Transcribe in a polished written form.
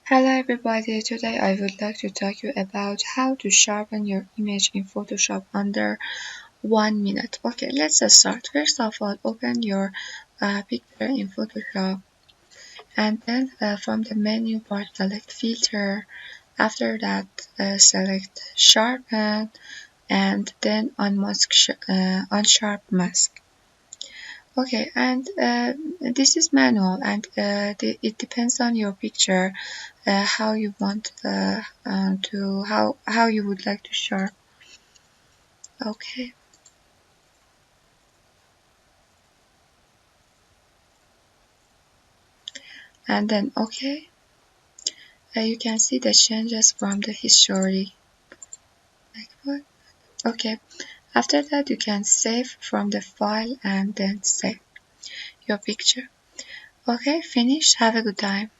Hello everybody, today I would like to talk to you about how to sharpen your image in Photoshop under 1 minute. Okay, let's start. First of all, open your picture in Photoshop and then from the menu bar select filter. After that select sharpen and then unsharp mask. Okay, and this is manual and it depends on your picture how you want to how you would like to sharp. Okay, and then okay, you can see the changes from the history like what. Okay, after that you can save from the file and then save your picture. Okay, finished. Have a good time.